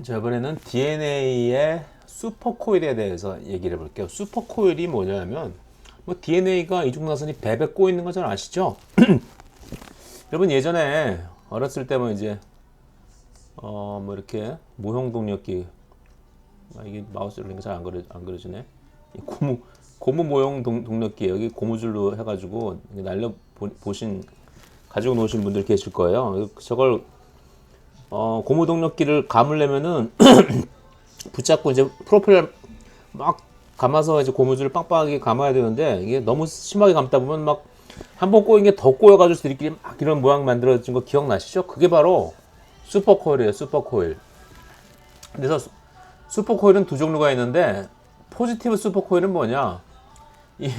자, 이번에는 DNA의 슈퍼코일에 대해서 얘기를 해볼게요. 슈퍼코일이 뭐냐면, 뭐 DNA가 이중나선이 배배 꼬여 있는 거 잘 아시죠? 여러분 예전에 어렸을 때면 이제 뭐 이렇게 모형 동력기, 이게 마우스로 이렇게 잘안 안 그려지네. 이 고무 모형 동력기 여기 고무줄로 해가지고 날려 보신 가지고 노신 분들 계실 거예요. 저걸 고무 동력기를 감으려면은 붙잡고 이제 프로펠러 막 감아서 이제 고무줄을 빵빵하게 감아야 되는데 이게 너무 심하게 감다 보면 막 한 번 꼬인 게 더 꼬여가지고 들끼리 막 이런 모양 만들어진 거 기억나시죠? 그게 바로 슈퍼코일이에요. 슈퍼코일. 그래서 슈퍼코일은 두 종류가 있는데 포지티브 슈퍼코일은 뭐냐? 이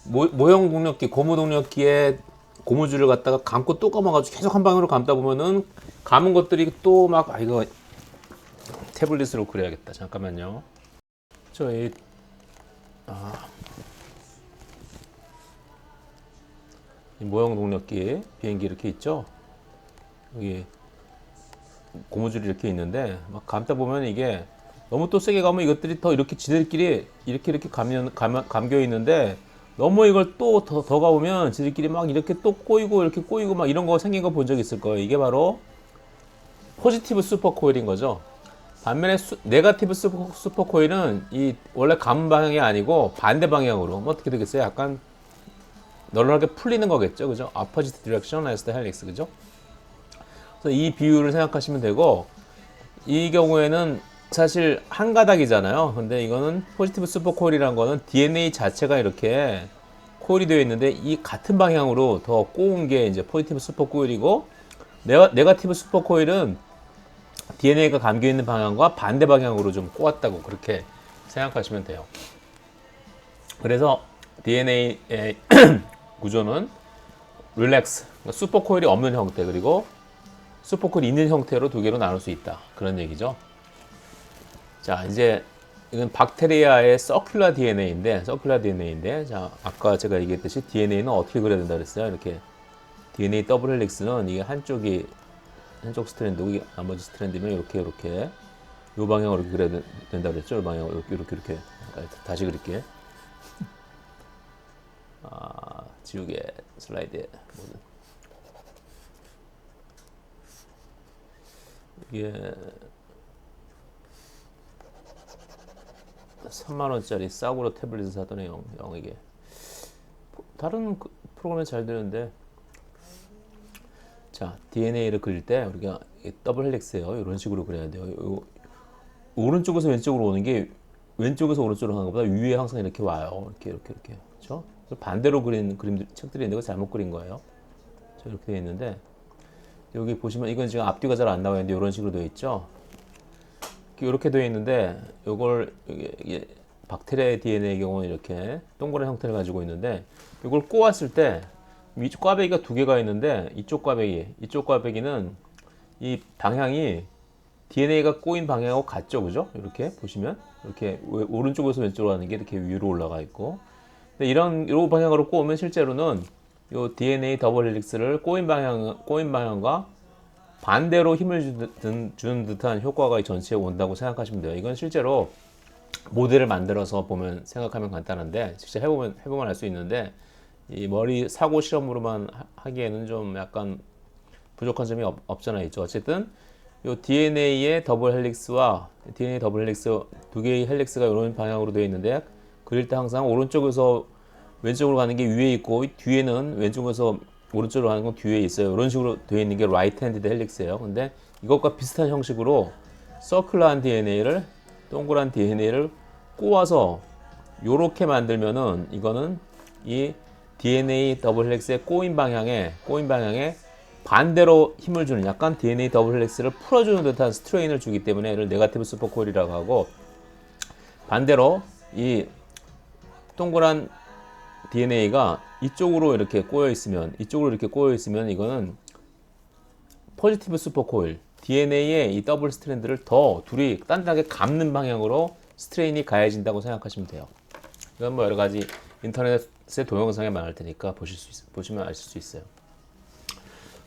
모형 동력기, 고무 동력기에 고무줄을 갖다가 감고 또 감아가지고 계속 한 방으로 감다 보면은 감은 것들이 또 막 이거 태블릿으로 그려야겠다. 잠깐만요. 저희 이 모형 동력기 비행기 이렇게 있죠. 여기 고무줄이 이렇게 있는데 막 감다 보면 이게 너무 또 세게 가면 이것들이 더 이렇게 지들끼리 이렇게 감겨 있는데 너무 이걸 또 더 가보면 지들끼리 막 이렇게 또 꼬이고 이렇게 꼬이고 막 이런 거 생긴 거 본 적 있을 거예요. 이게 바로 포지티브 슈퍼코일인 거죠. 반면에 네가티브 슈퍼코일은 이 원래 감 방향이 아니고 반대 방향으로 뭐 어떻게 되겠어요? 약간 널널하게 풀리는 거겠죠, 그죠? opposite direction as the helix, 그죠? 그래서 이 비율을 생각하시면 되고 이 경우에는 사실 한 가닥이잖아요. 근데 이거는 포지티브 슈퍼코일이라는 거는 DNA 자체가 이렇게 코일이 되어 있는데 이 같은 방향으로 더 꼬운 게 이제 포지티브 슈퍼코일이고 네가티브 슈퍼코일은 DNA가 감겨 있는 방향과 반대 방향으로 좀 꼬았다고 그렇게 생각하시면 돼요. 그래서 DNA의 구조는 릴렉스, 슈퍼코일이 없는 형태 그리고 슈퍼코일이 있는 형태로 두 개로 나눌 수 있다. 그런 얘기죠. 자, 이제 이건 박테리아의 서큘러 DNA인데, 자, 아까 제가 얘기했듯이 DNA는 어떻게 그려야 된다 그랬어요? 이렇게 DNA 더블 헬릭스는 이게 한쪽 스트랜드고 나머지 스트랜드면 이렇게 이 방향으로 그려야 된다 그랬죠? 이 방향으로 이렇게 다시 그릴게. 지우개 슬라이드에 이게 3만원짜리 싸구려 태블릿을 사더니 영 이게 다른 프로그램에 잘 되는데. 자, DNA를 그릴 때 우리가 더블 헬릭스예요. 이런 식으로 그려야 돼요. 오른쪽에서 왼쪽으로 오는 게 왼쪽에서 오른쪽으로 가는 것보다 위에 항상 이렇게 와요. 이렇게. 그렇죠? 반대로 그린 책들이 있는데 잘못 그린 거예요. 이렇게 되어 있는데 여기 보시면 이건 지금 앞뒤가 잘 안 나와 있는데 이런 식으로 되어 있죠. 이렇게 되어 있는데 이걸 이게 박테리아 DNA의 경우는 이렇게 동그란 형태를 가지고 있는데 이걸 꼬았을 때 이쪽 꽈배기가 두 개가 있는데 이쪽 꽈배기는 이 방향이 DNA가 꼬인 방향하고 같죠, 그죠? 이렇게 보시면 이렇게 오른쪽에서 왼쪽으로 가는 게 이렇게 위로 올라가 있고, 근데 이런 방향으로 꼬으면 실제로는 이 DNA 더블 헬릭스를 꼬인 방향과 반대로 힘을 주는 듯한 효과가 전체에 온다고 생각하시면 돼요. 이건 실제로 모델을 만들어서 보면 생각하면 간단한데 직접 해보면 알 수 있는데 이 머리 사고 실험으로만 하기에는 좀 약간 부족한 점이 없잖아 있죠. 어쨌든 이 DNA의 더블 헬릭스와 DNA 더블 헬릭스 두 개의 헬릭스가 이런 방향으로 되어 있는데 그릴 때 항상 오른쪽에서 왼쪽으로 가는 게 위에 있고 뒤에는 왼쪽에서 오른쪽으로 가는 건 뒤에 있어요. 이런 식으로 되어 있는 게 라이트 핸디드 헬릭스예요. 근데 이것과 비슷한 형식으로 서큘러한 DNA를 동그란 DNA를 꼬아서 이렇게 만들면은 이거는 이 DNA 더블 헬릭스의 꼬인 방향에 반대로 힘을 주는 약간 DNA 더블 헬릭스를 풀어주는 듯한 스트레인을 주기 때문에 이를 네가티브 슈퍼코일이라고 하고, 반대로 이 동그란 DNA가 이쪽으로 이렇게 꼬여 있으면 이거는 포지티브 슈퍼코일, DNA의 이 더블 스트랜드를 더 둘이 단단하게 감는 방향으로 스트레인이 가해진다고 생각하시면 돼요. 이건 뭐 여러 가지 인터넷의 동영상에 많을 테니까 보시면 아실 수 있어요.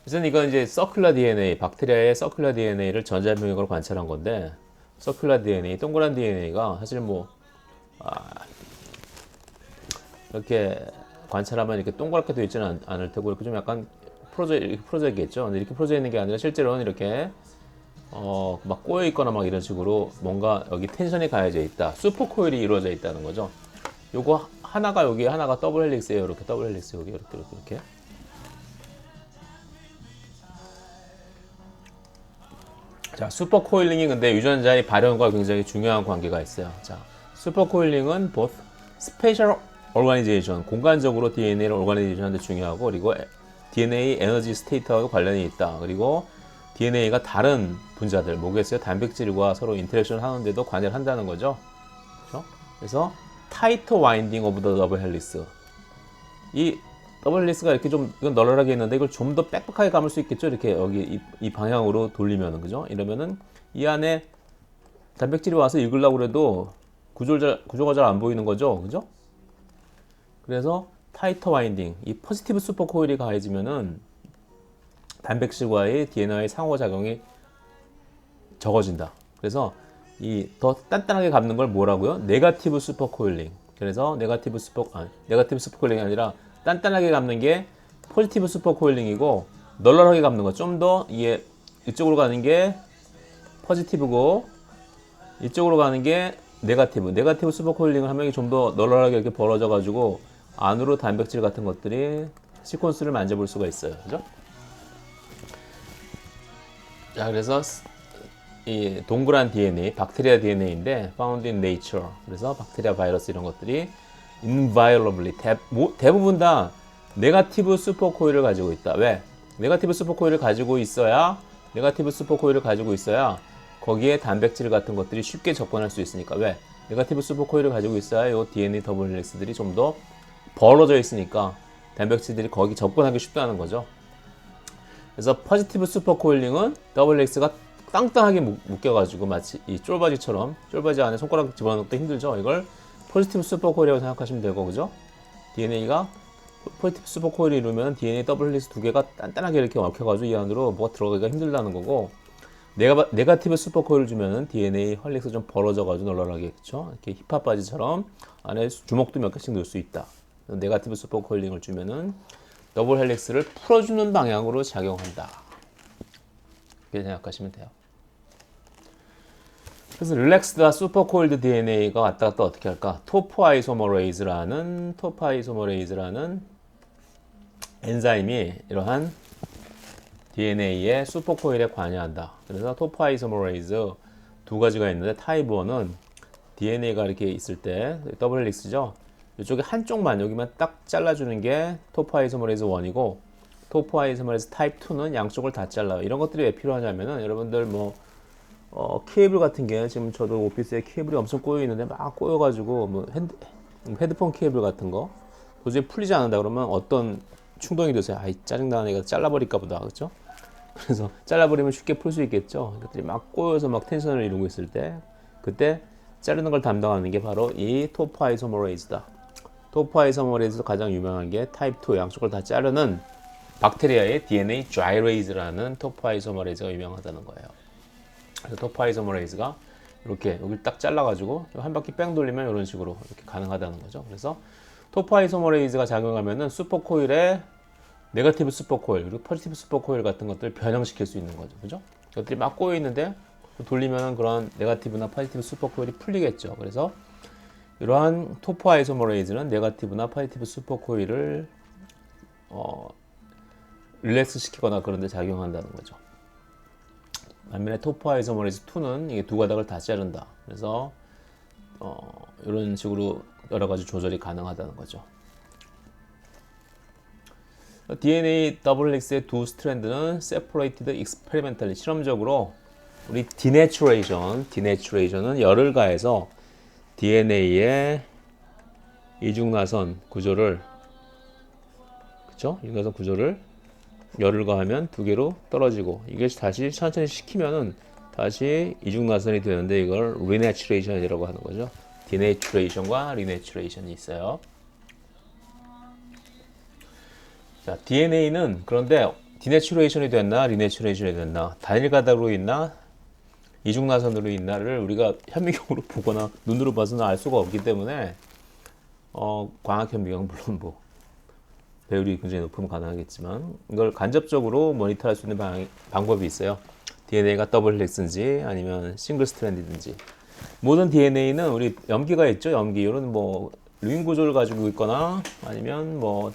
우선 이건 이제 서큘러 DNA, 박테리아의 서큘러 DNA를 전자병역으로 관찰한 건데, 서큘러 DNA, 동그란 DNA가 사실 뭐 이렇게 관찰하면 이렇게 동그랗게 되어 있지는 않을 테고 이렇게 좀 약간 이렇게 풀어져 있겠죠. 근데 이렇게 풀어져 있는 게 아니라 실제로는 이렇게 막 꼬여 있거나 막 이런 식으로 뭔가 여기 텐션이 가해져 있다. 슈퍼 코일이 이루어져 있다는 거죠. 요거 하나가 여기 하나가 더블 헬릭스예요. 이렇게 더블 헬릭스 여기 이렇게. 자, 슈퍼 코일링이 근데 유전자의 발현과 굉장히 중요한 관계가 있어요. 자, 슈퍼 코일링은 both spatial organization, 공간적으로 DNA를 오르가니제이션 하는데 중요하고, 그리고 DNA 에너지 스테이트하고 관련이 있다. 그리고 DNA가 다른 분자들, 뭐겠어요? 단백질과 서로 인터랙션을 하는데도 관여를 한다는 거죠. 그렇죠? 그래서 타이터 와인딩 오브 더 더블 헬리스. 이 더블 헬리스가 이렇게 좀 이건 널널하게 있는데 이걸 좀 더 빽빽하게 감을 수 있겠죠? 이렇게 여기 이 방향으로 돌리면은, 그죠? 이러면은 이 안에 단백질이 와서 읽으려고 그래도 구조가 잘 안 보이는 거죠. 그죠? 그래서 타이터 와인딩, 이 포지티브 슈퍼 코일이 가해지면은 단백질과의 DNA의 상호작용이 적어진다. 그래서 이 더 단단하게 감는 걸 뭐라고요? 네거티브 슈퍼 코일링. 그래서 네거티브 슈퍼 코일링이 아니라 단단하게 감는 게 포지티브 슈퍼 코일링이고, 널널하게 감는 거 좀 더 이게 이쪽으로 가는 게 포지티브고 이쪽으로 가는 게 네거티브 슈퍼 코일링을 하면 이게 좀 더 널널하게 이렇게 벌어져 가지고 안으로 단백질 같은 것들이 시퀀스를 만져볼 수가 있어요. 그죠? 자, 그래서 이 동그란 DNA, 박테리아 DNA인데 found in nature. 그래서 박테리아, 바이러스 이런 것들이 inviolably 대부분 다 네거티브 슈퍼 코일을 가지고 있다. 왜? 네거티브 슈퍼 코일을 가지고 있어야 거기에 단백질 같은 것들이 쉽게 접근할 수 있으니까. 왜? 네거티브 슈퍼 코일을 가지고 있어야 요 DNA 더블 헬릭스들이 좀 더 벌어져 있으니까 단백질들이 거기 접근하기 쉽다는 거죠. 그래서 포지티브 슈퍼 코일링은 더블 헬릭스가 땅땅하게 묶여가지고 마치 이 쫄바지처럼, 쫄바지 안에 손가락 집어넣기도 힘들죠. 이걸 포지티브 슈퍼 코일이라고 생각하시면 되고, 그죠? DNA가 포지티브 슈퍼 코일이 이루면 DNA 더블 헬릭스 두 개가 단단하게 이렇게 얽혀가지고 이 안으로 뭐가 들어가기가 힘들다는 거고, 네거티브 슈퍼 코일을 주면은 DNA 헬릭스 좀 벌어져가지고 널널하게, 그쵸? 이렇게 힙합 바지처럼 안에 주먹도 몇 개씩 넣을 수 있다. 네거티브 슈퍼 코일링을 주면은 더블 헬릭스를 풀어주는 방향으로 작용한다. 이렇게 생각하시면 돼요. 그래서 릴렉스드와 슈퍼코일드 DNA가 왔다 갔다 어떻게 할까? 토포아이소머레이즈라는 엔자임이 이러한 DNA의 슈퍼코일에 관여한다. 그래서 토포아이소머레이즈 두 가지가 있는데, 타입 1은 DNA가 이렇게 있을 때 더블 헬릭스죠. 이쪽에 한쪽만, 여기만 딱 잘라주는 게 토포아이소머레이즈 1이고, 토포아이소머레이즈 타입 2는 양쪽을 다 잘라요. 이런 것들이 왜 필요하냐면은, 여러분들 뭐 케이블 같은 게, 지금 저도 오피스에 케이블이 엄청 꼬여 있는데 막 꼬여가지고 뭐 헤드폰 케이블 같은 거 도저히 풀리지 않는다 그러면 어떤 충동이 드세요? 아이, 짜증나는 애가 잘라버릴까 보다. 그렇죠? 그래서 잘라버리면 쉽게 풀 수 있겠죠. 이것들이 막 꼬여서 막 텐션을 이루고 있을 때, 그때 자르는 걸 담당하는 게 바로 이 토포아이소머레이즈다. 토포아이소머레이즈도 가장 유명한 게 타입 2, 양쪽을 다 자르는 박테리아의 DNA gyrase라는 토포아이소머레이즈가 유명하다는 거예요. 그래서 토포아이소머레이즈가 이렇게 여기를 딱 잘라가지고 한 바퀴 뺑 돌리면 이런 식으로 이렇게 가능하다는 거죠. 그래서 토포아이소머레이즈가 작용하면은 슈퍼코일에 네거티브 슈퍼코일 그리고 포지티브 슈퍼코일 같은 것들을 변형시킬 수 있는 거죠. 그죠? 이것들이 막 꼬여 있는데 돌리면은 그런 네거티브나 포지티브 슈퍼코일이 풀리겠죠. 그래서 이러한 토포아이소머레이즈는 네거티브나 포지티브 슈퍼코일을 릴렉스 시키거나 그런 데 작용한다는 거죠. 반면에 토포아이소머레이즈 2는 이게 두 가닥을 다 자른다. 그래서 이런 식으로 여러 가지 조절이 가능하다는 거죠. DNA 더블 헬릭스의 두 스트랜드는 separated experimentally, 실험적으로 우리 denaturation은 열을 가해서 DNA의 이중나선 구조를, 그쵸? 이중나선 구조를 열을 가하면 두 개로 떨어지고, 이게 다시 천천히 식히면은 다시 이중나선이 되는데, 이걸 renaturation이라고 하는 거죠. denaturation과 renaturation이 있어요. 자, DNA는 그런데 디내추레이션이 됐나 리내추레이션이 됐나 단일 가닥으로 있나 이중나선으로 있나를 우리가 현미경으로 보거나 눈으로 봐서는 알 수가 없기 때문에 광학 현미경 물론 뭐 배율이 굉장히 높으면 가능하겠지만 이걸 간접적으로 모니터할 수 있는 방법이 있어요. DNA가 더블 헬릭스인지 아니면 싱글 스트랜디든지. 모든 DNA는 우리 염기가 있죠. 염기 이런 뭐 링 구조를 가지고 있거나 아니면 뭐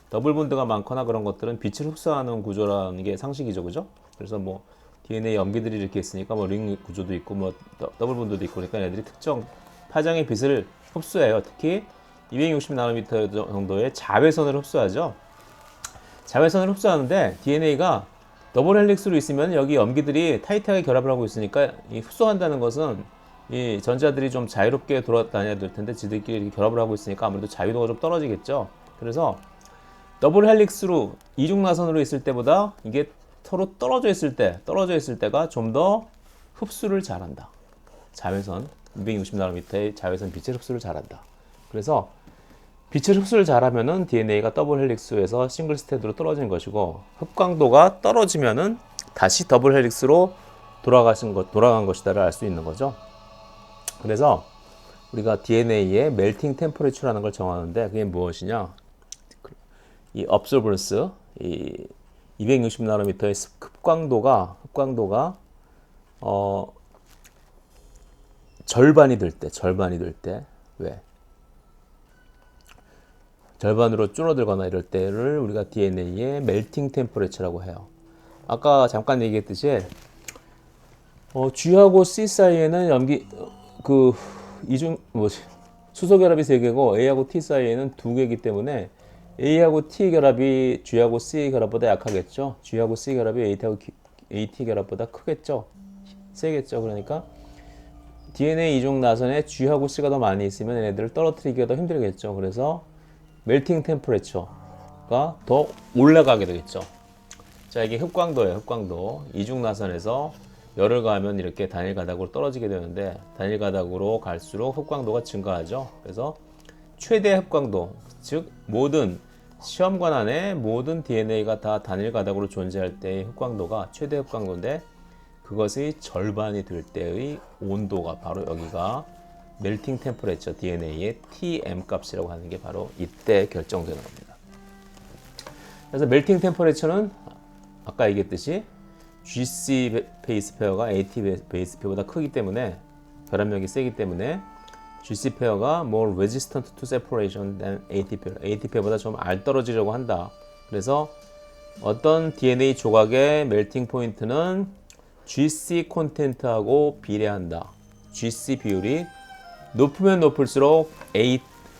더블 본드가 많거나 그런 것들은 빛을 흡수하는 구조라는 게 상식이죠, 그죠? 그래서 뭐 DNA 염기들이 이렇게 있으니까 뭐 링 구조도 있고 뭐 더블 본드도 있고 그러니까 얘들이 특정 파장의 빛을 흡수해요. 특히 260나노미터 정도의 자외선을 흡수하죠. 자외선을 흡수하는데 DNA가 더블 헬릭스로 있으면 여기 염기들이 타이트하게 결합을 하고 있으니까 이 흡수한다는 것은 이 전자들이 좀 자유롭게 돌아다녀야 될 텐데 지들끼리 이렇게 결합을 하고 있으니까 아무래도 자유도가 좀 떨어지겠죠. 그래서 더블 헬릭스로 이중나선으로 있을 때보다 이게 서로 떨어져 있을 때가 좀 더 흡수를 잘한다. 자외선 260나노미터의 자외선 빛의 흡수를 잘한다. 그래서 빛을 흡수를 잘하면은 DNA가 더블 헬릭스에서 싱글 스탠드로 떨어진 것이고 흡광도가 떨어지면은 다시 더블 헬릭스로 돌아간 것이다를 알 수 있는 거죠. 그래서 우리가 DNA의 멜팅 템퍼레처라는 걸 정하는데 그게 무엇이냐? 이 observance, 이 260나노미터의 흡광도가 절반이 될 때 왜? 절반으로 줄어들거나 이럴 때를 우리가 DNA의 멜팅 템퍼레처라고 해요. 아까 잠깐 얘기했듯이 G하고 C 사이에는 수소 결합이 3개고 A하고 T 사이에는 2개이기 때문에 A하고 T 결합이 G하고 C 결합보다 약하겠죠. G하고 C 결합이 AT 결합보다 크겠죠. 세겠죠. 그러니까 DNA 이중 나선에 G하고 C가 더 많이 있으면 얘네들을 떨어뜨리기가 더 힘들겠죠. 그래서 멜팅 템퍼레처가 더 올라가게 되겠죠. 자, 이게 흡광도예요. 흡광도. 이중 나선에서 열을 가하면 이렇게 단일 가닥으로 떨어지게 되는데 단일 가닥으로 갈수록 흡광도가 증가하죠. 그래서 최대 흡광도, 즉 모든 시험관 안에 모든 DNA가 다 단일 가닥으로 존재할 때의 흡광도가 최대 흡광도인데 그것의 절반이 될 때의 온도가 바로 여기가 멜팅 템퍼레처 DNA의 TM 값이라고 하는 게 바로 이때 결정되는 겁니다. 그래서 멜팅 템퍼레처는 아까 얘기했듯이 GC 베이스 페어가 AT 베이스 페어보다 크기 때문에 결합력이 세기 때문에 GC 페어가 more resistant to separation than AT 페어. AT 페어보다 좀 알떨어지려고 한다. 그래서 어떤 DNA 조각의 멜팅 포인트는 GC 콘텐트하고 비례한다. GC 비율이 높으면 높을수록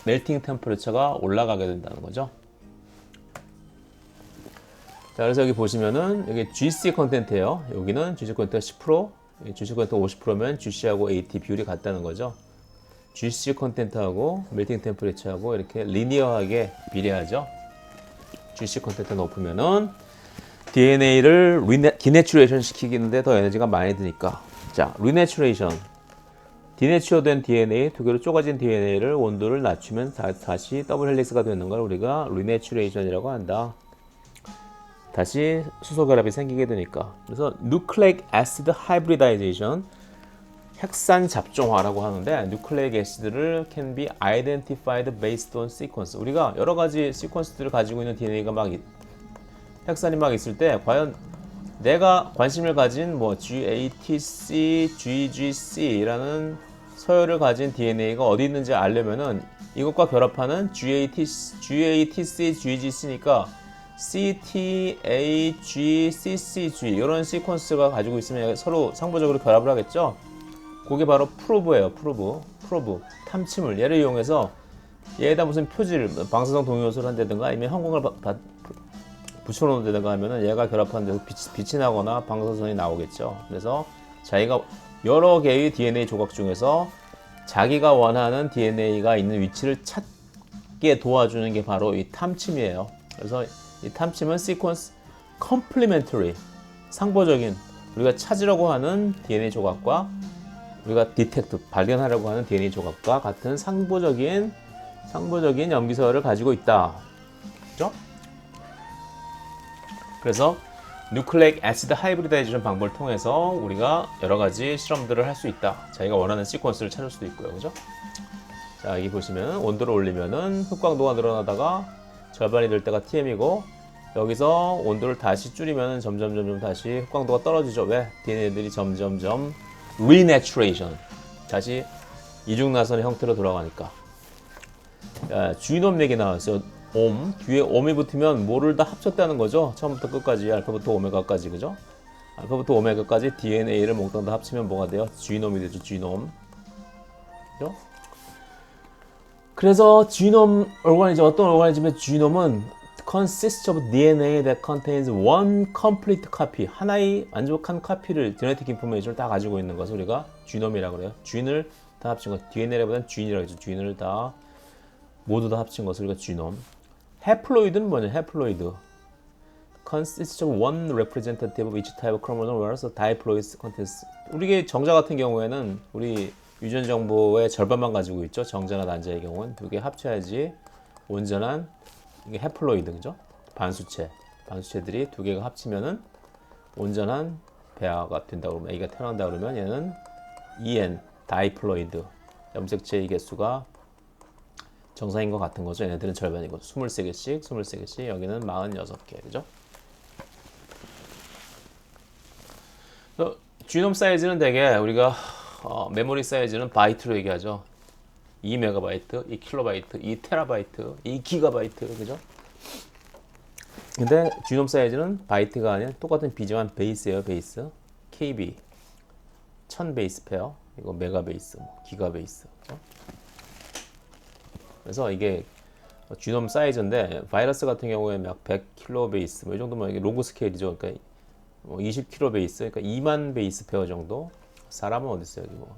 멜팅 템퍼레처가 올라가게 된다는 거죠. 자, 그래서 여기 보시면은 여기 GC 컨텐트예요. 여기는 GC 컨텐트가 10%, GC 컨텐트가 50%면 GC하고 AT 비율이 같다는 거죠. GC 컨텐트하고 멜팅 템퍼레처하고 이렇게 리니어하게 비례하죠. GC 컨텐트가 높으면은 DNA를 디내추레이션 시키는데 더 에너지가 많이 드니까. 자, 리내추레이션. 디내추어된 DNA, 두 개로 쪼가진 DNA를 온도를 낮추면 다시 더블 헬릭스가 되는 걸 우리가 리내추레이션이라고 한다. 다시 수소 결합이 생기게 되니까. 그래서 nucleic acid hybridization, 핵산 잡종화라고 하는데 nucleic acid를 can be identified based on sequence. 우리가 여러 가지 시퀀스들을 가지고 있는 DNA가 핵산이 막 있을 때 과연 내가 관심을 가진 뭐 GATC, GGC라는 서열을 가진 DNA가 어디 있는지 알려면은 이것과 결합하는 GATC, GGC니까 CTA, GCCG 이런 시퀀스가 가지고 있으면 서로 상부적으로 결합을 하겠죠. 그게 바로 프로브예요. 프로브 탐침을 얘를 이용해서 얘에다 무슨 표질, 방사성 동위요소를 한다든가 아니면 형광을 붙여놓는다든가 하면은 얘가 결합하는 데서 빛이 나거나 방사선이 나오겠죠. 그래서 자기가 여러 개의 DNA 조각 중에서 자기가 원하는 DNA가 있는 위치를 찾게 도와주는 게 바로 이 탐침이에요. 그래서 이 탐침은 sequence complementary, 상보적인 우리가 찾으려고 하는 DNA 조각과 우리가 detect, 발견하려고 하는 DNA 조각과 같은 상보적인 염기서열을 가지고 있다. 그렇죠? 그래서 뉴클레익 애시드 하이브리다이제이션 방법을 통해서 우리가 여러 가지 실험들을 할 수 있다. 자기가 원하는 시퀀스를 찾을 수도 있고요. 그죠? 자, 여기 보시면 온도를 올리면은 흑광도가 늘어나다가 절반이 될 때가 TM이고 여기서 온도를 다시 줄이면 점점 다시 흑광도가 떨어지죠. 왜? DNA들이 점점점 리내추레이션 다시 이중나선의 형태로 돌아가니까. 야, 주인옴 얘기 나왔어요. 옴 뒤에 옴이 붙으면 뭐를 다 합쳤다는 거죠. 처음부터 끝까지 알파부터 오메가까지 그죠? 알파부터 오메가까지 DNA를 몽땅 다 합치면 뭐가 돼요? 주인옴이 되죠. 주인옴. 그죠? 그래서 주인옴 오르가니즘 어떤 오르가니즘의 주인옴은 consists of DNA that contains one complete copy 하나의 완벽한 카피를 genetic information을 다 가지고 있는 것을 우리가 주인옴이라고 그래요. 주인을 다 합친 것 DNA보다는 주인이라고 하죠. 주인을 다 모두 다 합친 것을 우리가 주인옴. 해플로이드는 뭐냐? 해플로이드 consists of one representative of each type of chromosome whereas diploids contains 우리 정자 같은 경우에는 우리 유전 정보의 절반만 가지고 있죠. 정자나 난자의 경우는 두 개 합쳐야지 온전한 이게 해플로이드 그죠? 반수체들이 두 개가 합치면은 온전한 배아가 된다고 그러면 애기가 태어난다 그러면 얘는 EN 다이플로이드 염색체의 개수가 정상인 것 같은 거죠. 얘네들은 절반이고 23개씩 여기는 46개 그죠? 지놈 사이즈는 되게 우리가 메모리 사이즈는 바이트로 얘기하죠. 2메가바이트, 2킬로바이트, 2테라바이트, 2기가바이트 그죠? 근데 지놈 사이즈는 바이트가 아닌 똑같은 비지만 베이스예요. 베이스 KB 1000 베이스 페어 이거 메가 베이스, 기가 베이스 그죠? 그래서 이게 지놈 사이즈인데 바이러스 같은 경우에 약 100킬로 베이스 뭐 이 정도면 이게 로그 스케일이죠. 그러니까 20킬로 베이스 그러니까 2만 베이스 페어 정도. 사람은 어디 있어요? 여기 뭐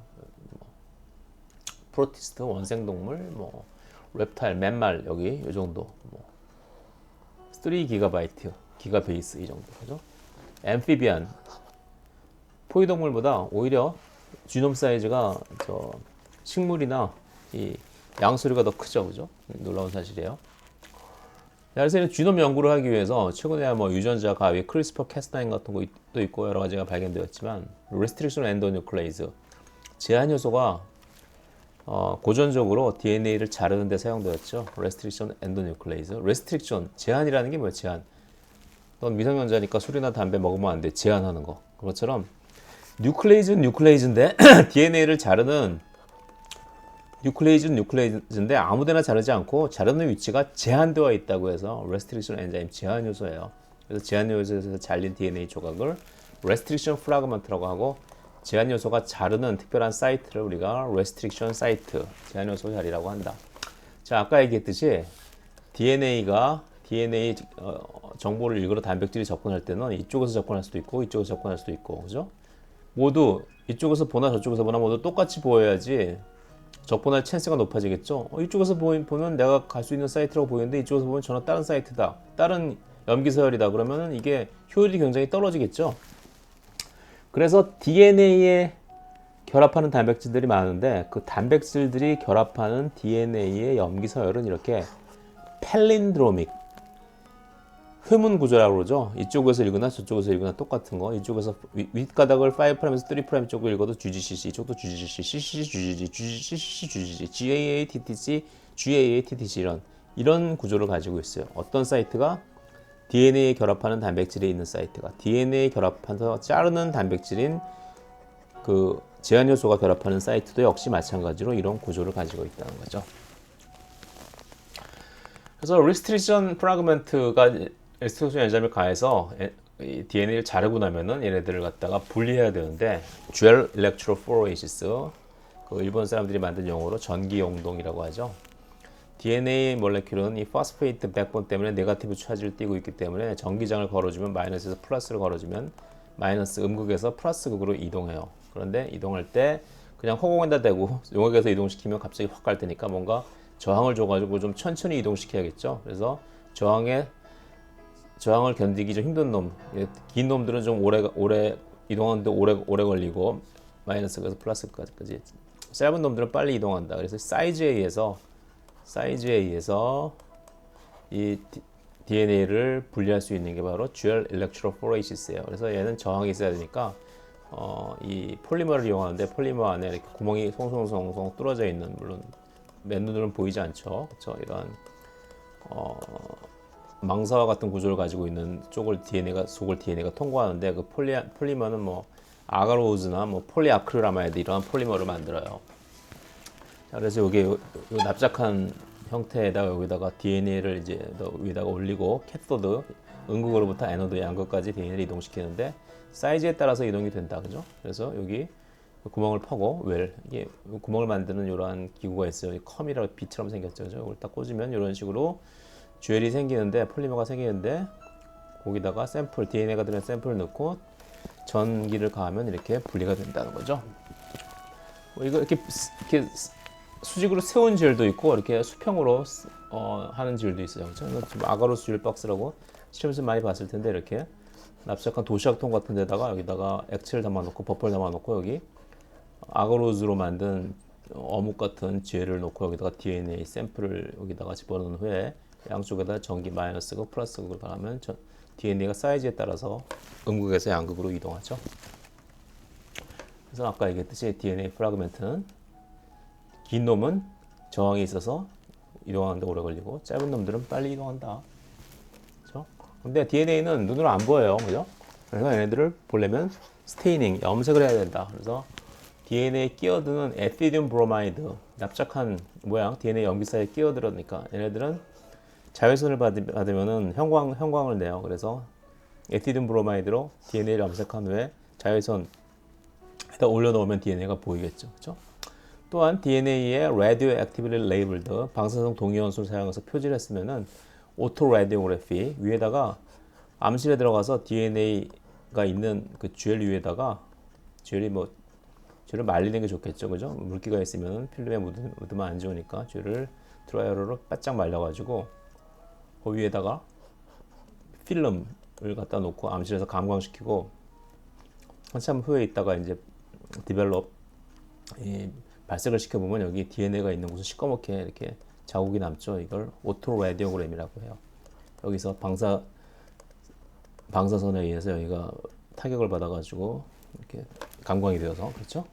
프로티스트 원생동물 뭐 reptile 맨말 여기 이 정도 뭐 3기가바이트 기가 베이스 이 정도 그죠? 앰피비안 포유동물보다 오히려 지놈 사이즈가 저 식물이나 이 양수류가 더 크죠, 그죠? 놀라운 사실이에요. 그래서 지놈 연구를 하기 위해서 최근에 뭐 유전자 가위, 크리스퍼 캐스나인 같은 것도 있고 여러 가지가 발견되었지만 restriction endonuclease 제한 요소가 고전적으로 DNA를 자르는 데 사용되었죠. restriction endonuclease, restriction 제한이라는 게 뭐야? 제한. 넌 미성년자니까 술이나 담배 먹으면 안 돼. 제한하는 거. 그것처럼 뉴클레이즈는 뉴클레이즈인데 DNA를 자르는 뉴클레이즈인데 아무데나 자르지 않고 자르는 위치가 제한되어 있다고 해서 restriction 엔자임 제한 요소예요. 그래서 제한 요소에서 잘린 DNA 조각을 restriction fragment라고 하고 제한 요소가 자르는 특별한 사이트를 우리가 restriction 사이트 제한 요소 자리라고 한다. 자, 아까 얘기했듯이 DNA 정보를 읽으러 단백질이 접근할 때는 이쪽에서 접근할 수도 있고 이쪽에서 접근할 수도 있고 그죠? 모두 이쪽에서 보나 저쪽에서 보나 모두 똑같이 보여야지 접근할 찬스가 높아지겠죠. 이쪽에서 보면 내가 갈 수 있는 사이트라고 보이는데 이쪽에서 보면 전혀 다른 사이트다. 다른 염기서열이다. 그러면 이게 효율이 굉장히 떨어지겠죠. 그래서 DNA에 결합하는 단백질들이 많은데 그 단백질들이 결합하는 DNA의 염기서열은 이렇게 펠린드로믹 회문 구조라고 그러죠. 이쪽에서 읽으나 저쪽에서 읽으나 똑같은 거. 이쪽에서 윗가닥을 5'에서 3' 쪽을 읽어도 GGCC, 이쪽도 GGCC, CCC, GGG, GGCC, GGG, GAA, TTC, GAA, TTC 이런 구조를 가지고 있어요. 어떤 사이트가 DNA에 결합하는 단백질이 있는 사이트가 DNA에 결합해서 자르는 단백질인 그 제한 요소가 결합하는 사이트도 역시 마찬가지로 이런 구조를 가지고 있다는 거죠. 그래서 restriction fragment가 restriction 엔자임을 가해서 DNA를 자르고 나면은 얘네들을 갖다가 분리해야 되는데 dual electrophoresis 그 일본 사람들이 만든 용어로 전기 용동이라고 하죠. DNA 몰레큘은 이 포스페이트 백본 때문에 네거티브 차지를 띠고 있기 때문에 전기장을 걸어주면 마이너스에서 플러스를 걸어주면 마이너스 음극에서 플러스 극으로 이동해요. 그런데 이동할 때 그냥 허공에다 대고 용액에서 이동시키면 갑자기 확 갈 테니까 뭔가 저항을 줘가지고 좀 천천히 이동시켜야겠죠. 그래서 저항을 견디기 좀 힘든 놈, 긴 놈들은 좀 오래 이동하는데 오래 걸리고 마이너스에서 플러스까지 짧은 놈들은 빨리 이동한다. 그래서 사이즈에 의해서 이 DNA를 분리할 수 있는 게 바로 듀얼 일렉트로포레이시스예요. 그래서 얘는 저항이 있어야 되니까 이 폴리머를 이용하는데 폴리머 안에 이렇게 구멍이 송송송송 뚫어져 있는, 물론 맨눈으로는 보이지 않죠. 그렇죠? 이런 망사와 같은 구조를 가지고 있는 쪽을 속을 DNA가 통과하는데 그 폴리머는 뭐 아가로즈나 뭐 폴리아크릴아마이드 이런 폴리머를 만들어요. 자, 그래서 이게 요 납작한 형태에다가 여기다가 DNA를 이제 위에다가 올리고 캐소드 음극으로부터 애노드 양극까지 DNA를 이동시키는데 사이즈에 따라서 이동이 된다, 그죠? 그래서 여기 구멍을 파고 이게 구멍을 만드는 이러한 기구가 있어요. 컴이라고 B처럼 생겼죠, 그죠? 이걸 딱 꽂으면 이런 식으로 듀얼이 생기는데, 폴리머가 생기는데 거기다가 DNA가 들어간 샘플을 넣고 전기를 가하면 이렇게 분리가 된다는 거죠. 이거 이렇게 수직으로 세운 젤도 있고 이렇게 수평으로 하는 젤도 있어요. 그렇죠? 지금 아가로스 젤 박스라고 시험에서 많이 봤을 텐데, 이렇게 납작한 도시락통 같은 데다가 여기다가 액체를 담아놓고 버퍼를 담아놓고 여기 아가로즈로 만든 어묵 같은 젤을 놓고 여기다가 DNA 샘플을 여기다가 집어넣은 후에 양쪽에다 전기 마이너스고 플러스극을 가하면 DNA가 사이즈에 따라서 음극에서 양극으로 이동하죠. 그래서 아까 얘기했듯이 DNA 프라그멘트는 긴 놈은 저항이 있어서 이동하는데 오래 걸리고 짧은 놈들은 빨리 이동한다. 그렇죠? 근데 DNA는 눈으로 안 보여요. 그죠? 그래서 얘네들을 보려면 스테이닝, 염색을 해야 된다. 그래서 DNA에 끼어드는 에티듐 브로마이드, 납작한 모양 DNA 염기 사이에 끼어들으니까 얘네들은 자외선을 받으면은 형광을 내요. 그래서 에티듐 브로마이드로 DNA를 염색한 후에 자외선에다 올려놓으면 DNA가 보이겠죠. 그렇죠? 또한 DNA에 radioactively labeled 방사성 동위원소를 사용해서 표지를 했으면은 오토 라디오그래피 위에다가 암실에 들어가서 DNA가 있는 그 듀얼 위에다가 듀얼을 말리는 게 좋겠죠, 그죠? 물기가 있으면 필름에 묻으면 안 좋으니까 듀얼을 드라이어로 바짝 말려가지고 그 위에다가 필름을 갖다 놓고 암실에서 감광시키고 한참 후에 있다가 이제 디벨롭 발색을 시켜보면 여기 DNA가 있는 곳은 시꺼멓게 이렇게 자국이 남죠. 이걸 오토 라디오그램이라고 해요. 여기서 방사선에 의해서 여기가 타격을 받아가지고 이렇게 감광이 되어서, 그렇죠?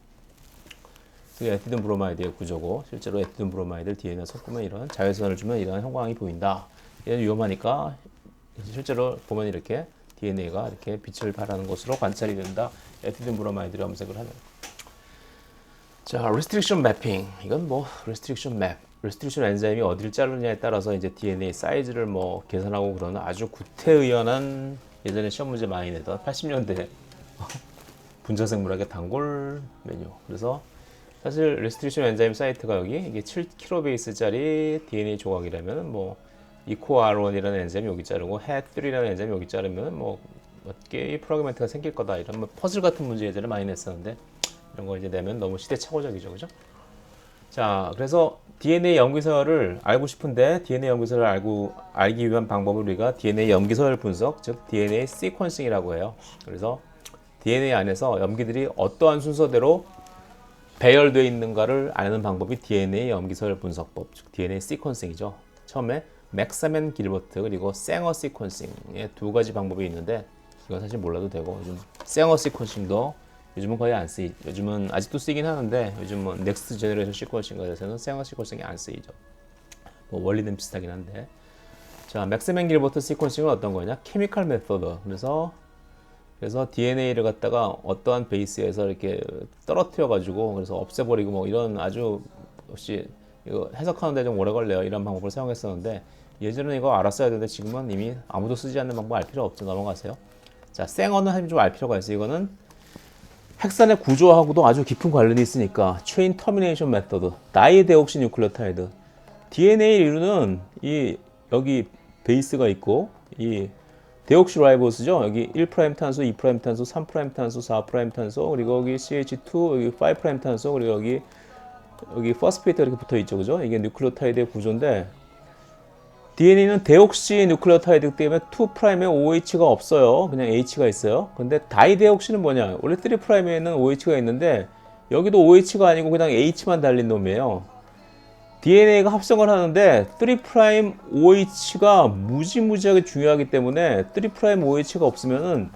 이게 에티듐 브로마이드의 구조고, 실제로 에티듐 브로마이드를 DNA에 섞으면 이런 자외선을 주면 이런 형광이 보인다. 얘는 위험하니까 실제로 보면 이렇게 DNA가 이렇게 빛을 발하는 것으로 관찰이 된다. 에티듐 브로마이드를 염색을 하면. 자, restriction mapping. 이건 뭐 restriction map, restriction 엔자임이 어디를 자르느냐에 따라서 이제 DNA 사이즈를 뭐 계산하고 그러는 아주 구태의연한, 예전에 시험 문제 많이 내던 80년대 분자생물학의 단골 메뉴. 그래서 사실 restriction 엔자임 사이트가 여기 이게 7kbca리 DNA 조각이라면 뭐 EcoR1이라는 엔자임 여기 자르고 HET3라는 엔자임 여기 자르면 뭐 몇개의 프라그멘트가 생길 거다, 이런 뭐 퍼즐 같은 문제 예전에 많이 냈었는데 이런 거 이제 내면 너무 시대착오적이죠, 그죠? 자, 그래서 DNA 염기서를 알고 싶은데 DNA 염기서를 알기 위한 방법을 우리가 DNA 염기서열 분석, 즉 DNA 시퀀싱이라고 해요. 그래서 DNA 안에서 염기들이 어떠한 순서대로 배열되어 있는가를 아는 방법이 DNA 염기서열 분석법, 즉 DNA 시퀀싱이죠. 처음에 맥사멘 길버트 그리고 생어 시퀀싱의 두 가지 방법이 있는데 이건 사실 몰라도 되고, 요즘 생어 시퀀싱도 요즘은 거의 안 쓰이. 요즘은 아직도 쓰이긴 하는데 요즘은 넥스트 제너레이션 시퀀싱에 대해서는 생어 시퀀싱이 안 쓰이죠. 뭐 원리는 비슷하긴 한데. 자, 맥스맨 길버트 시퀀싱은 어떤 거냐? 케미컬 메소드. 그래서 DNA를 갖다가 어떠한 베이스에서 이렇게 떨어뜨려 가지고 그래서 없애버리고 뭐 이런 아주 역시 이거 해석하는데 좀 오래 걸려요. 이런 방법을 사용했었는데 예전에 이거 알았어야 되는데 지금은 이미 아무도 쓰지 않는 방법 알 필요 없죠. 넘어가세요. 자, 생어는 좀 알 필요가 있어요. 이거는 핵산의 구조하고도 아주 깊은 관련이 있으니까 체인 터미네이션 메서드, 다이데옥시 뉴클레오타이드. DNA를 이루는 이 여기 베이스가 있고 이 데옥시라이보스죠. 여기 1' 탄소, 2' 탄소, 3' 탄소, 4' 탄소, 그리고 여기 CH2, 여기 5' 탄소, 그리고 여기 포스페이트가 이렇게 붙어 있죠, 그죠? 이게 뉴클레오타이드의 구조인데 DNA는 데옥시 뉴클레오타이드 때문에 2'에 OH가 없어요. 그냥 H가 있어요. 근데 다이데옥시는 뭐냐? 원래 3'에는 OH가 있는데 여기도 OH가 아니고 그냥 H만 달린 놈이에요. DNA가 합성을 하는데 3' OH가 무지무지하게 중요하기 때문에 3' OH가 없으면은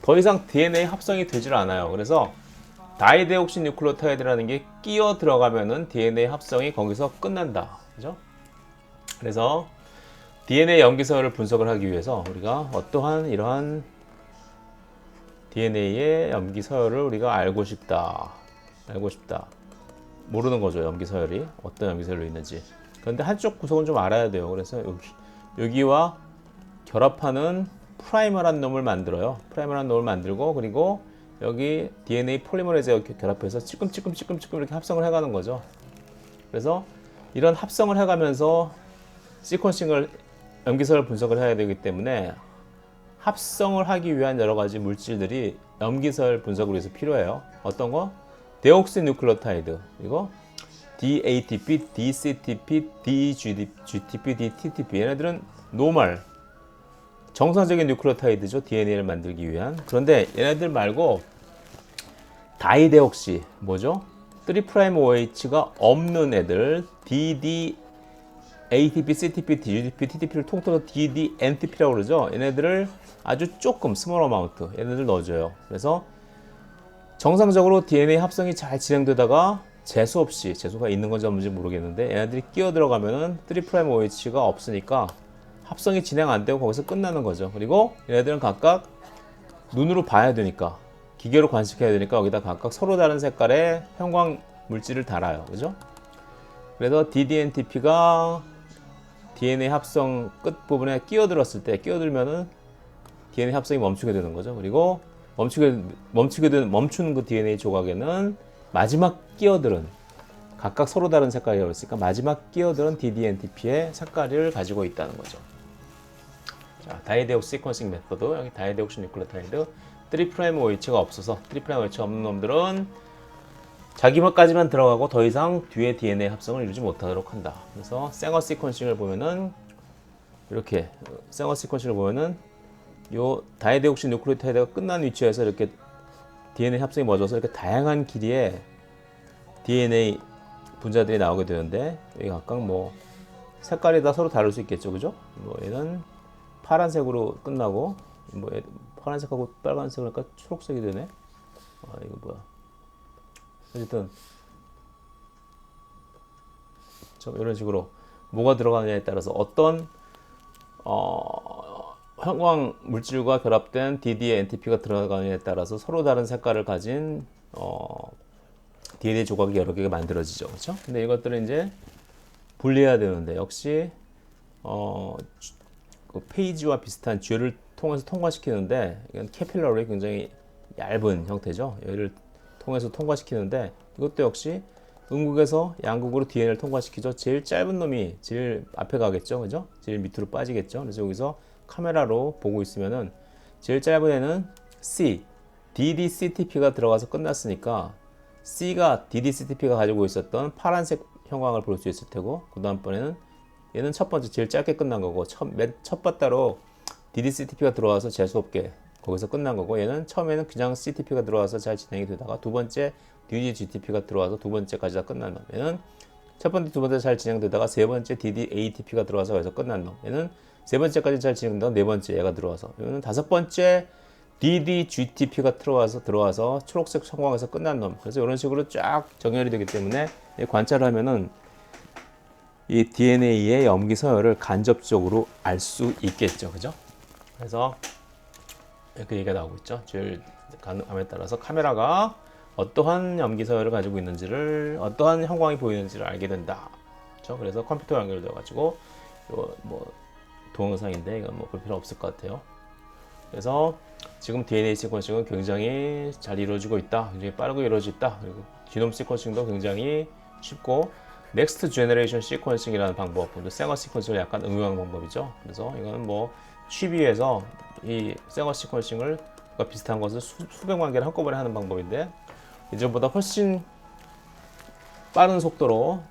더 이상 DNA 합성이 되질 않아요. 그래서 다이데옥시 뉴클레오타이드라는 게 끼어 들어가면은 DNA 합성이 거기서 끝난다. 그죠? 그래서 DNA 염기서열을 분석을 하기 위해서 우리가 어떠한 이러한 DNA의 염기서열을 우리가 알고 싶다. 모르는 거죠. 염기서열이 어떤 염기서열로 있는지. 그런데 한쪽 구석은 좀 알아야 돼요. 그래서 여기와 결합하는 프라이머란 놈을 만들어요. 프라이머란 놈을 만들고, 그리고 여기 DNA 폴리머레이즈 이렇게 결합해서 찔끔찔끔 이렇게 합성을 해가는 거죠. 그래서 이런 합성을 해가면서 시퀀싱을 염기서열 분석을 해야 되기 때문에 합성을 하기 위한 여러 가지 물질들이 염기서열 분석을 위해서 필요해요. 어떤 거? 데옥시뉴클레오타이드, 이거 DATP, DCTP, DGTP, DTTP. 얘네들은 노멀 정상적인 뉴클레오타이드죠. DNA를 만들기 위한. 그런데 얘네들 말고 다이데옥시 뭐죠? 3'OH가 없는 애들 DD, ATP, CTP, DGTP, TTP를 통틀어서 DDNTP라고 그러죠. 얘네들을 아주 조금 스몰 어마운트 얘네들 넣어줘요. 그래서 정상적으로 DNA 합성이 잘 진행되다가 재수 없이, 재수가 있는 건지 없는지 모르겠는데 얘네들이 끼어 들어가면은 3'OH가 없으니까 합성이 진행 안 되고 거기서 끝나는 거죠. 그리고 얘네들은 각각 눈으로 봐야 되니까, 기계로 관측해야 되니까 여기다 각각 서로 다른 색깔의 형광 물질을 달아요. 그죠? 그래서 DDNTP가 DNA 합성 끝부분에 끼어들었을 때, 끼어들면은 DNA 합성이 멈추게 되는 거죠. 그리고 멈춘 그 DNA 조각에는 마지막 끼어들은, 각각 서로 다른 색깔이라고 했으니까 마지막 끼어들은 DDNTP의 색깔을 가지고 있다는 거죠. 자, 다이데옥시 시퀀싱 메서드, 여기 다이데옥시 뉴클레오타이드 3'OH가 없어서 3'OH 없는 놈들은 자기만까지만 들어가고 더 이상 뒤에 DNA 합성을 이루지 못하도록 한다. 그래서 생어 시퀀싱을 보면은 이렇게 생어 시퀀싱을 보면은 요 다이데옥시 뉴클레오타이드가 끝난 위치에서 이렇게 DNA 합성이 멎어서 이렇게 다양한 길이의 DNA 분자들이 나오게 되는데, 여기 각각 뭐 색깔이 다 서로 다를 수 있겠죠, 그죠? 뭐 얘는 파란색으로 끝나고, 뭐 파란색하고 빨간색을 하니까 초록색이 되네. 아, 이거 뭐야? 어쨌든 좀 이런 식으로 뭐가 들어가느냐에 따라서 어떤 형광 물질과 결합된 DDNTP가 들어가느냐에 따라서 서로 다른 색깔을 가진 DNA 조각이 여러 개가 만들어지죠, 그렇죠? 근데 이것들은 이제 분리해야 되는데 역시 그 페이지와 비슷한 쥐를 통해서 통과시키는데, 이건 캐필러리 굉장히 얇은 형태죠. 얘를 통해서 통과시키는데 이것도 역시 음극에서 양극으로 DNA를 통과시키죠. 제일 짧은 놈이 제일 앞에 가겠죠, 그죠? 제일 밑으로 빠지겠죠. 그래서 여기서 카메라로 보고 있으면은 제일 짧은 애는 C, DDCTP가 들어가서 끝났으니까 C가 DDCTP가 가지고 있었던 파란색 형광을 볼 수 있을 테고, 그 다음번에는 얘는 첫 번째 제일 짧게 끝난 거고, 맨 첫 바따로 DDCTP가 들어와서 재수없게 거기서 끝난 거고, 얘는 처음에는 그냥 CTP가 들어와서 잘 진행이 되다가 두 번째 DDGTP가 들어와서 두 번째까지 다 끝난 놈. 얘는 첫 번째, 두 번째 잘 진행되다가 세 번째 DDATP가 들어와서 거기서 끝난 놈. 얘는 세 번째까지 잘 진행되다가 네 번째 얘가 들어와서, 얘는 다섯 번째 DDGTP가 들어와서 초록색 성광에서 끝난 놈. 그래서 이런 식으로 쫙 정렬이 되기 때문에 관찰을 하면은 이 DNA의 염기 서열을 간접적으로 알 수 있겠죠, 그죠? 그래서 이렇게 얘기가 나오고 있죠. 주열 가능함에 따라서 카메라가 어떠한 염기 서열을 가지고 있는지를, 어떠한 형광이 보이는지를 알게 된다. 그렇죠? 그래서 컴퓨터 연결되어 가지고 뭐 동영상인데 이건 뭐 볼 필요 없을 것 같아요. 그래서 지금 DNA 시퀀싱은 굉장히 잘 이루어지고 있다. 굉장히 빠르게 이루어지고 있다. 그리고 지놈 시퀀싱도 굉장히 쉽고, 넥스트 제너레이션 시퀀싱이라는 방법, 생어 시퀀싱을 약간 응용한 방법이죠. 그래서 이거는 뭐 취비에서 이 생어 시퀀싱을 비슷한 것을 수백만 개를 한꺼번에 하는 방법인데, 이전보다 훨씬 빠른 속도로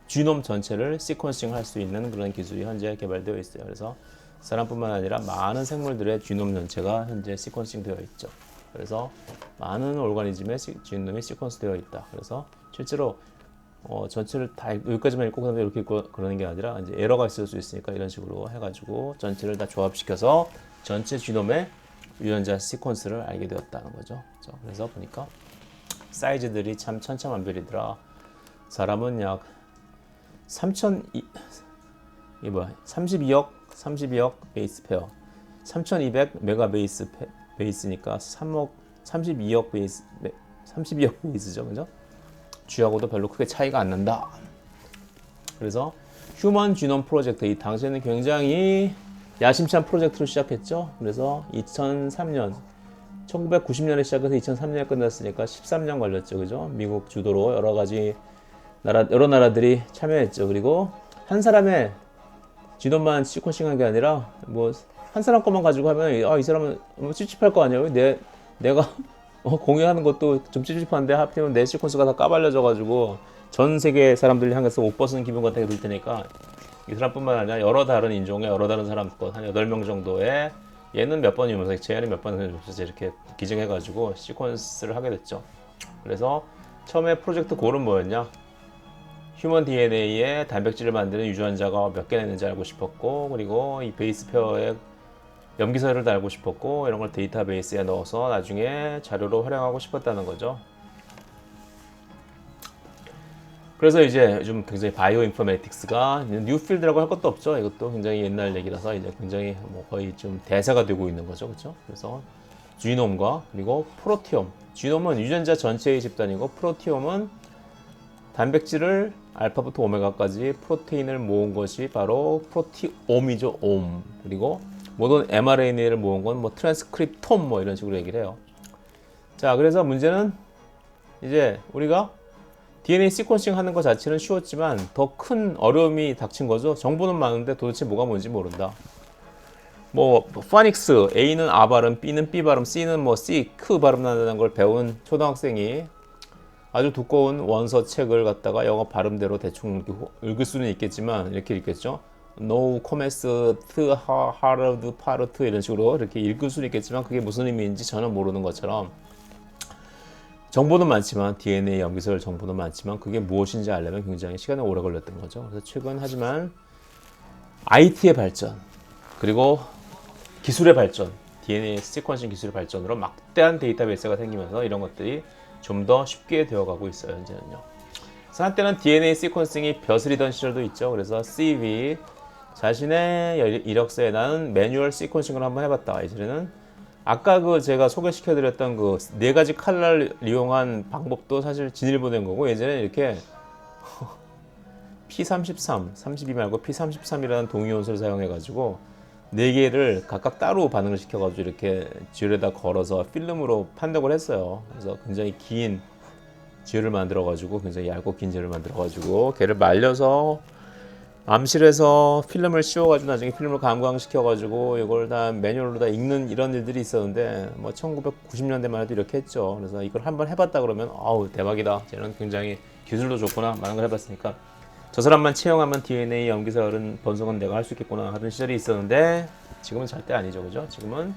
지놈 전체를 시퀀싱 할 수 있는 그런 기술이 현재 개발되어 있어요. 그래서 사람뿐만 아니라 많은 생물들의 지놈 전체가 현재 시퀀싱 되어 있죠. 그래서 많은 오르가니즘의 지놈이 시퀀스 되어 있다. 그래서 실제로 전체를 다 여기까지만 읽고 그다음에 이렇게 읽고 그러는 게 아니라 이제 에러가 있을 수 있으니까 이런 식으로 해가지고 전체를 다 조합시켜서 전체 지놈의 유전자 시퀀스를 알게 되었다는 거죠. 그래서 보니까 사이즈들이 참 천차만별이더라. 사람은 약 32억 베이스 페어, 3200 메가 베이스니까 32억 베이스죠, 그죠? G하고도 별로 크게 차이가 안 난다. 그래서 휴먼 지놈 프로젝트, 이 당시에는 굉장히 야심찬 프로젝트로 시작했죠. 그래서 1990년에 시작해서 2003년에 끝났으니까 13년 걸렸죠, 그죠? 미국 주도로 여러 나라들이 참여했죠. 그리고 한 사람의 지놈만 시퀀싱한 게 아니라 뭐 한 사람 것만 가지고 하면 이 사람은 뭐 찝찝할 거 아니에요. 내가 공유하는 것도 좀 찝찝한데 하필이면 내 시퀀스가 다 까발려져가지고 전 세계 사람들이 향해서 옷 벗은 기분 같은 게 들 테니까 이 사람뿐만 아니라 여러 다른 인종의 여러 다른 사람 것 한 8명 정도의 얘는 몇 번이면서 쟤는 몇 번이면서 이렇게 기증해가지고 시퀀스를 하게 됐죠. 그래서 처음에 프로젝트 골은 뭐였냐? 휴먼 DNA에 단백질을 만드는 유전자가 몇 개나 있는지 알고 싶었고, 그리고 이 베이스 페어의 염기서열을 알고 싶었고, 이런 걸 데이터베이스에 넣어서 나중에 자료로 활용하고 싶었다는 거죠. 그래서 이제 요즘 굉장히 바이오 인포메틱스가 뉴필드라고 할 것도 없죠. 이것도 굉장히 옛날 얘기라서 이제 굉장히 뭐 거의 좀 대세가 되고 있는 거죠, 그렇죠? 그래서 지놈과 그리고 프로티옴. 지놈은 유전자 전체의 집단이고, 프로티옴은 단백질을 알파부터 오메가까지 프로테인을 모은 것이 바로 프로티옴이죠, 옴. 그리고 모든 mRNA를 모은 건 뭐 트랜스크립톰 뭐 이런 식으로 얘기를 해요. 자, 그래서 문제는 이제 우리가 DNA 시퀀싱 하는 것 자체는 쉬웠지만 더 큰 어려움이 닥친 거죠. 정보는 많은데 도대체 뭐가 뭔지 모른다. 뭐 파닉스, A는 A 발음, B는 B 발음, C는 뭐 C, 크 발음 난다는 걸 배운 초등학생이 아주 두꺼운 원서 책을 갖다가 영어 발음대로 대충 읽을 수는 있겠지만 이렇게 읽겠죠. No comments, hard part 이런 식으로 이렇게 읽을 수는 있겠지만 그게 무슨 의미인지 전혀 모르는 것처럼 정보는 많지만 DNA 염기서열 정보는 많지만 그게 무엇인지 알려면 굉장히 시간이 오래 걸렸던 거죠. 그래서 최근 하지만 IT의 발전 그리고 기술의 발전, DNA 시퀀싱 기술의 발전으로 막대한 데이터베이스가 생기면서 이런 것들이 좀 더 쉽게 되어가고 있어요, 현재는요. 그래서 한때는 DNA 시퀀싱이 벼슬이던 시절도 있죠. 그래서 CV 자신의 이력서에 나는 매뉴얼 시퀀싱을 한번 해봤다. 이제는 아까 제가 소개시켜드렸던 그 4가지 칼라를 이용한 방법도 사실 진일보된 거고, 예전에 이렇게 P33, 32 말고 P33이라는 동위원소를 사용해가지고 4개를 각각 따로 반응을 시켜가지고 이렇게 지혈에다 걸어서 필름으로 판독을 했어요. 그래서 굉장히 긴 지혈을 만들어가지고 굉장히 얇고 긴 지혈을 만들어가지고 걔를 말려서 암실에서 필름을 씌워가지고 나중에 필름을 감광시켜가지고 이걸 다 매뉴얼로 다 읽는 이런 일들이 있었는데 뭐 1990년대만 해도 이렇게 했죠. 그래서 이걸 한번 해봤다 그러면 아우 대박이다. 쟤는 굉장히 기술도 좋구나. 많은 걸 해봤으니까 저 사람만 채용하면 DNA 염기서열은 번성은 내가 할 수 있겠구나 하던 시절이 있었는데 지금은 절대 아니죠, 그죠? 지금은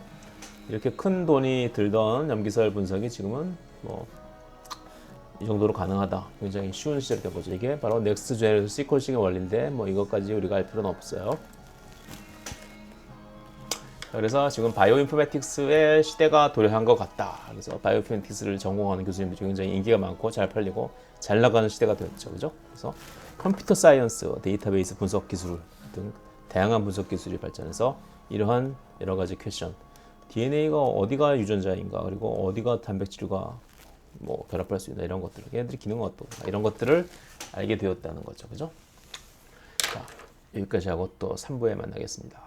이렇게 큰 돈이 들던 염기서열 분석이 지금은 뭐 이 정도로 가능하다. 굉장히 쉬운 시절이 되보죠. 이게 바로 넥스트 제너레이션 시퀀싱의 원리인데 뭐 이것까지 우리가 알 필요는 없어요. 그래서 지금 바이오 인포메틱스의 시대가 도래한 것 같다. 그래서 바이오 인포메틱스를 전공하는 교수님들이 굉장히 인기가 많고 잘 팔리고 잘 나가는 시대가 되었죠, 그죠? 그래서 컴퓨터 사이언스, 데이터베이스 분석 기술 등 다양한 분석 기술이 발전해서 이러한 여러 가지 퀘션, DNA가 어디가 유전자인가, 그리고 어디가 단백질과 뭐 결합할 수 있나 이런 것들, 얘네들이 기능은 어떤가 이런 것들을 알게 되었다는 거죠, 그죠? 자, 여기까지 하고 또 3부에 만나겠습니다.